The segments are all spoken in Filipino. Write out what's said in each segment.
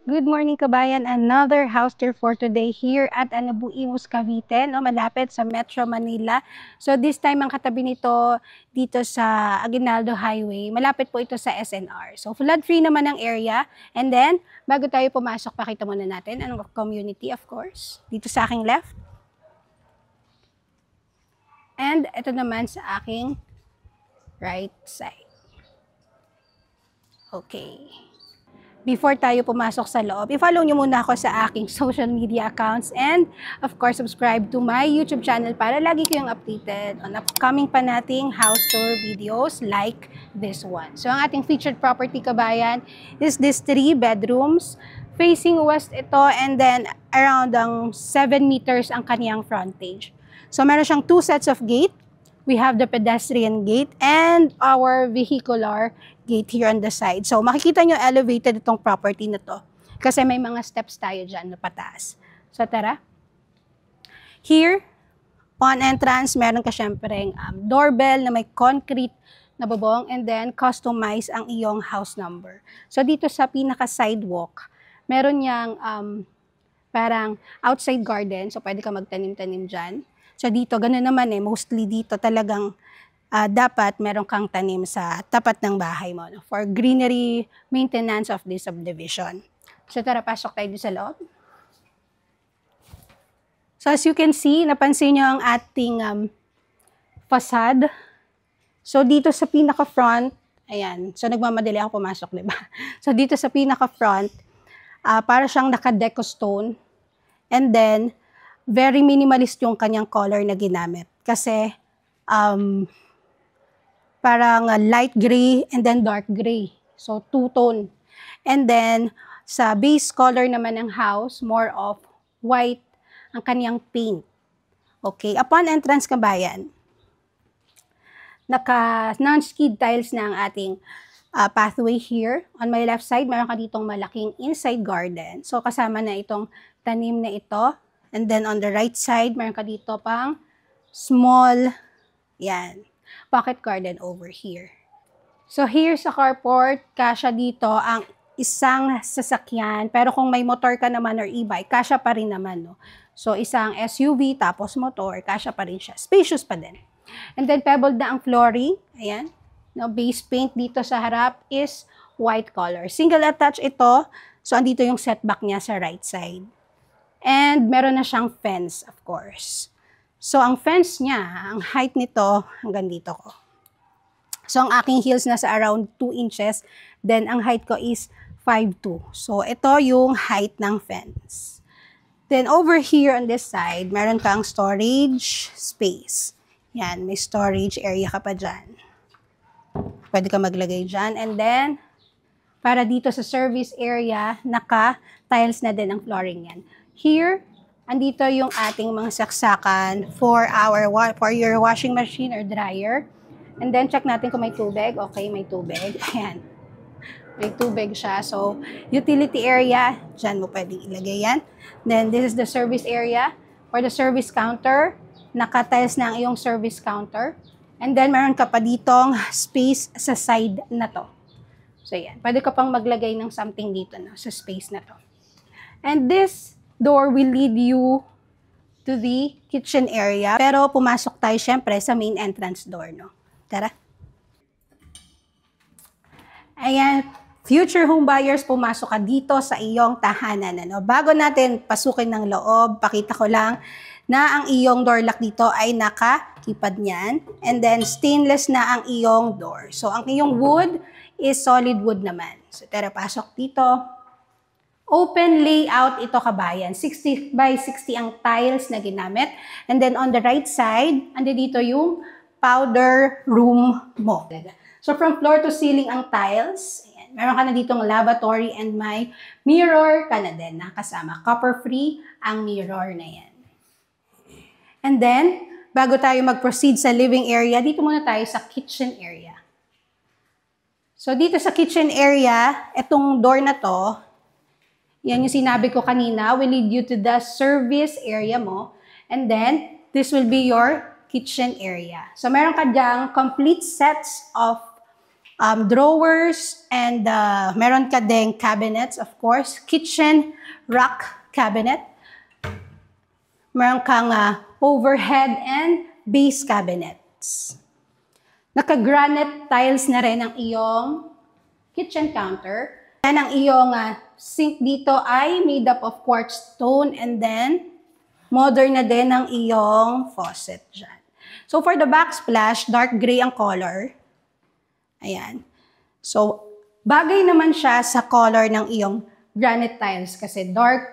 Good morning kabayan, another house tour for today here at Anabuimos, Cavite, no, malapit sa Metro Manila. So this time ang katabi nito dito sa Aguinaldo Highway, malapit po ito sa SNR. So flood free naman ang area. And then bago tayo pumasok, pakita muna natin ang community, of course, dito sa aking left. And ito naman sa aking right side. Okay. Before tayo pumasok sa loob, i-follow nyo muna ako sa aking social media accounts and of course, subscribe to my YouTube channel para lagi kayong updated on upcoming pa nating house tour videos like this one. So, ang ating featured property kabayan is this 3 bedrooms. Facing west ito and then around 7 meters ang kaniyang frontage. So, meron siyang 2 sets of gate. We have the pedestrian gate and our vehicular gate here on the side. So, makikita nyo elevated itong property na to. Kasi may mga steps tayo dyan na pataas. So, tara. Here, on entrance, meron ka syempreng doorbell na may concrete na bubong and then customize ang iyong house number. So, dito sa pinaka-sidewalk, meron niyang parang outside garden. So, pwede ka magtanim-tanim dyan. So dito, gano'n naman mostly dito talagang dapat meron kang tanim sa tapat ng bahay mo for greenery maintenance of this subdivision. So tara, pasok tayo sa loob. So as you can see, napansin nyo ang ating facade. So dito sa pinaka-front, ayan, so nagmamadali ako pumasok, diba? So dito sa pinaka-front, para siyang naka-deco stone and then very minimalist yung kanyang color na ginamit. Kasi, parang light gray and then dark gray. So, two-tone. And then, sa base color naman ng house, more of white ang kanyang paint. Okay, upon entrance kabayan, naka non-skid tiles na ang ating pathway here. On my left side, meron ka ditong malaking inside garden. So, kasama na itong tanim na ito. And then on the right side, meron ka dito pang small, yan, pocket garden over here. So here sa carport, kasya dito ang isang sasakyan. Pero kung may motor ka naman or e-bike, kasya pa rin naman, no? So isang SUV tapos motor, kasya pa rin siya. Spacious pa din. And then pebbled na ang flooring. Ayan. No, base paint dito sa harap is white color. Single attach ito. So andito yung setback niya sa right side. And meron na siyang fence, of course. So, ang fence niya, ang height nito, hanggang dito ko. So, ang aking heels nasa around 2 inches. Then, ang height ko is 5'2". So, ito yung height ng fence. Then, over here on this side, meron kang storage space. Yan, may storage area ka pa dyan. Pwede ka maglagay dyan. And then, para dito sa service area, naka-tiles na din ang flooring yan. Here, andito yung ating mga saksakan for your washing machine or dryer. And then, check natin kung may tubig. Okay, may tubig. Ayan. May tubig siya. So, utility area, dyan mo pwedeng ilagay yan. Then, this is the service area for the service counter. Naka-tiles na ang iyong service counter. And then, meron ka pa ditong space sa side na to. So, yan. Pwede ka pang maglagay ng something dito no, sa space na to. And this door will lead you to the kitchen area. Pero pumasok tayo syempre sa main entrance door, no? Tara. Ayan, future home buyers, pumasok ka dito sa iyong tahanan. Ano? Bago natin pasukin ng loob, pakita ko lang na ang iyong door lock dito ay nakakipad niyan. And then stainless na ang iyong door. So ang iyong wood is solid wood naman. So tara, pasok dito. Open layout ito kabayan. 60 by 60 ang tiles na ginamit. And then on the right side, andi dito yung powder room mo. So from floor to ceiling ang tiles. Ayan. Meron ka na ditong lavatory and may mirror ka na din na kasama. Copper free ang mirror na yan. And then, bago tayo mag-proceed sa living area, dito muna tayo sa kitchen area. So dito sa kitchen area, itong door na to, yan yung sinabi ko kanina, will lead you to the service area mo. And then, this will be your kitchen area. So, meron ka dyang complete sets of drawers, and meron ka ding cabinets, of course, kitchen rack cabinet. Meron kang overhead and base cabinets. Naka-granite tiles na rin ang iyong kitchen counter. And ang iyong sink dito ay made up of quartz stone, and then modern na din ang iyong faucet dyan. So for the backsplash, dark gray ang color. Ayan. So bagay naman siya sa color ng iyong granite tiles kasi dark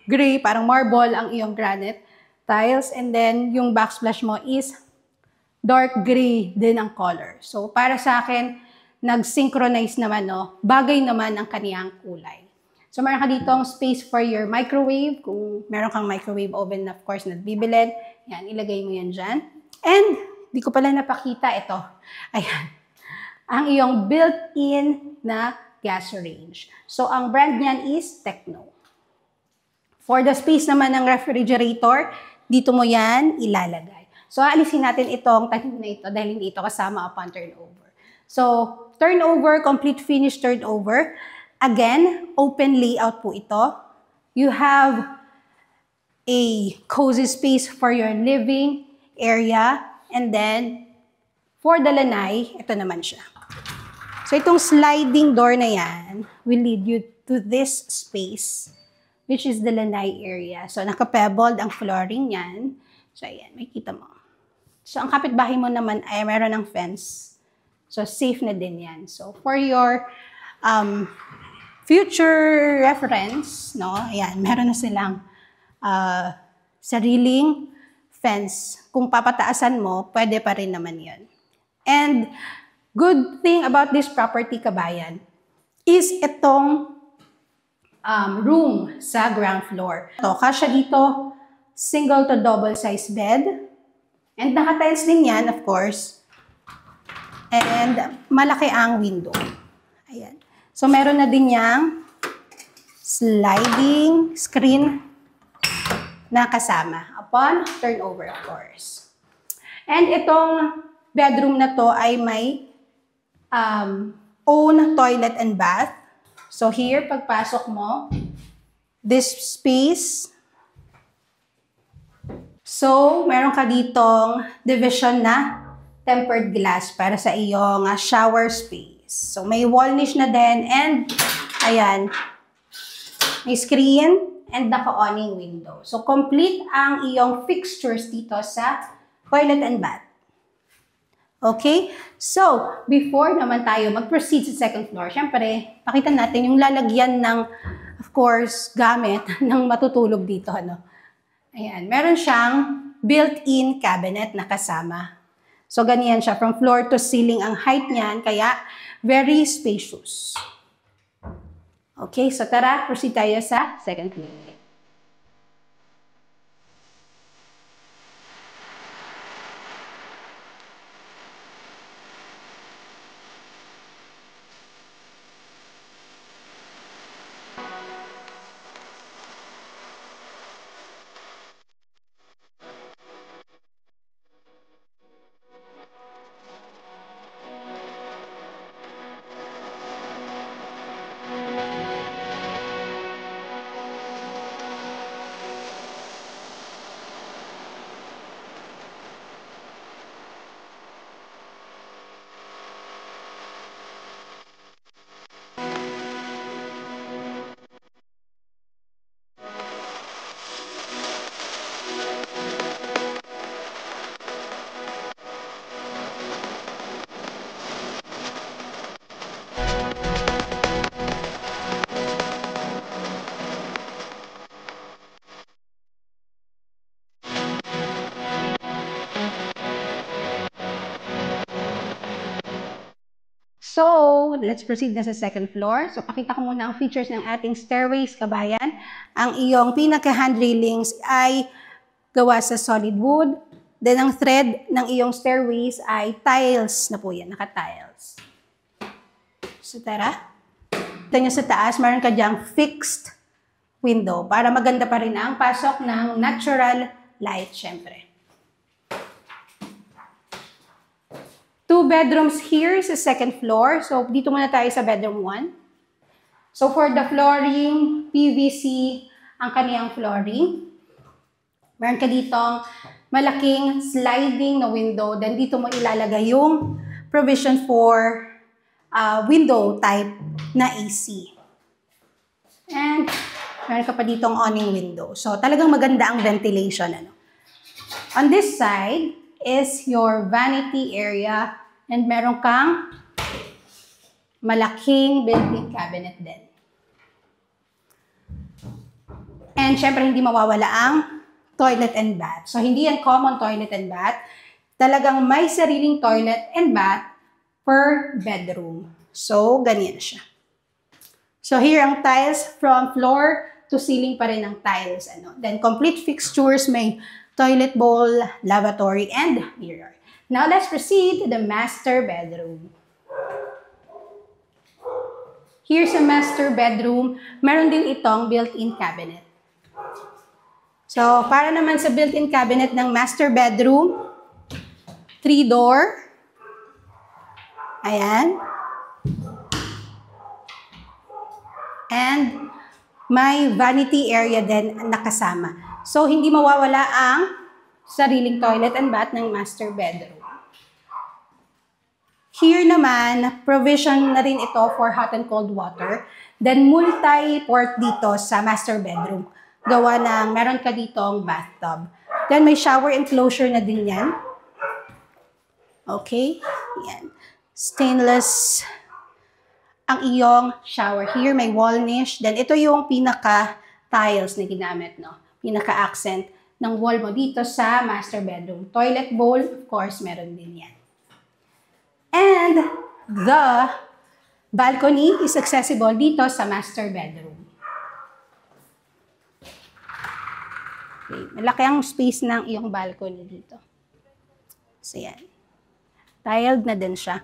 gray, parang marble ang iyong granite tiles, and then yung backsplash mo is dark gray din ang color. So para sa akin, nag-synchronize naman, no? Bagay naman ang kaniyang kulay. So meron ka ditong space for your microwave. Kung meron kang microwave oven, of course, na bibilin, yan, ilagay mo yan dyan. And, di ko pala napakita ito. Ayan. Ang iyong built-in na gas range. So ang brand niyan is Techno. For the space naman ng refrigerator, dito mo yan ilalagay. So alisin natin itong tanim na ito dahil hindi ito kasama upon turnover. So, turnover, complete finish turnover. Again, open layout po ito. You have a cozy space for your living area. And then, for the lanay, ito naman siya. So, itong sliding door na yan will lead you to this space, which is the lanay area. So, naka-pebbled ang flooring yan. So, ayan, makikita mo. So, ang kapitbahay mo naman ay meron ng fence. So, safe na din yan. So, for your future reference, no, ayan, meron na silang sariling fence. Kung papataasan mo, pwede pa rin naman yan. And, good thing about this property, kabayan, is itong room sa ground floor. So, kasya dito, single to double size bed. And naka-tiles din yan, of course. And malaki ang window. Ayan. So, meron na din yang sliding screen na kasama upon turnover, of course. And itong bedroom na to ay may own toilet and bath. So, here, pagpasok mo, this space. So, meron ka ditong division na tempered glass para sa iyong shower space. So, may wall niche na din, and ayan, may screen and naka-awning window. So, complete ang iyong fixtures dito sa toilet and bath. Okay? So, before naman tayo mag-proceed sa second floor, syempre, pakita natin yung lalagyan ng, of course, gamit ng matutulog dito. Ano? Ayan, meron siyang built-in cabinet na kasama. So, ganyan siya. From floor to ceiling ang height niyan, kaya very spacious. Okay, so tara, proceed tayo sa second floor. So, let's proceed na sa second floor. So, pakita ko muna ang features ng ating stairways, kabayan. Ang iyong pinaka-hand railings ay gawa sa solid wood. Then, ang thread ng iyong stairways ay tiles na po yan, naka-tiles. So, tara. Ito nyo sa taas, meron ka dyang fixed window para maganda pa rin ang pasok ng natural light, syempre. 2 bedrooms here sa second floor. So, dito muna tayo sa bedroom 1. So, for the flooring, PVC ang kaniyang flooring. Meron ka ditong malaking sliding na window. Then, dito mo ilalagay yung provision for window type na AC. And, meron ka pa ditong awning window. So, talagang maganda ang ventilation. On this side is your vanity area. And meron kang malaking built-in cabinet din. And syempre, hindi mawawala ang toilet and bath. So, hindi yan common toilet and bath. Talagang may sariling toilet and bath per bedroom. So, ganyan siya. So, here ang tiles from floor to ceiling pa rin ang tiles. Then, complete fixtures, may toilet bowl, lavatory, and mirror. Now, let's proceed to the master bedroom. Here sa master bedroom, meron din itong built-in cabinet. So, para naman sa built-in cabinet ng master bedroom, 3-door. Ayan. And may vanity area din nakasama. So, hindi mawawala ang sariling toilet and bath ng master bedroom. Here naman, provision na rin ito for hot and cold water. Then, multi-port dito sa master bedroom. Gawa ng meron ka ditong bathtub. Then, may shower enclosure na din yan. Okay? Yan. Stainless ang iyong shower. Here, may wall niche. Then, ito yung pinaka-tiles na ginamit, no? Pinaka-accent ng wall mo dito sa master bedroom. Toilet bowl, of course, meron din yan. And the balcony is accessible dito sa master bedroom. Okay. Malaki ang space ng iyong balcony dito. So, yan. Tiled na din siya.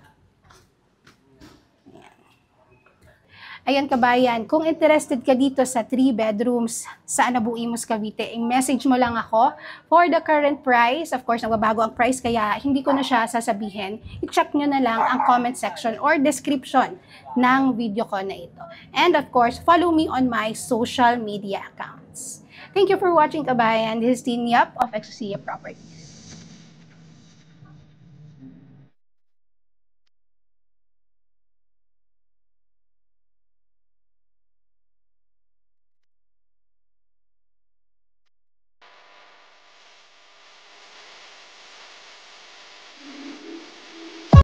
Ayan kabayan, kung interested ka dito sa 3 bedrooms sa Anabu Imus, Cavite, i-message mo lang ako for the current price. Of course, nagbabago ang price kaya hindi ko na siya sasabihin. I-check nyo na lang ang comment section or description ng video ko na ito. And of course, follow me on my social media accounts. Thank you for watching kabayan. This is Tin Yap of Exosia Properties.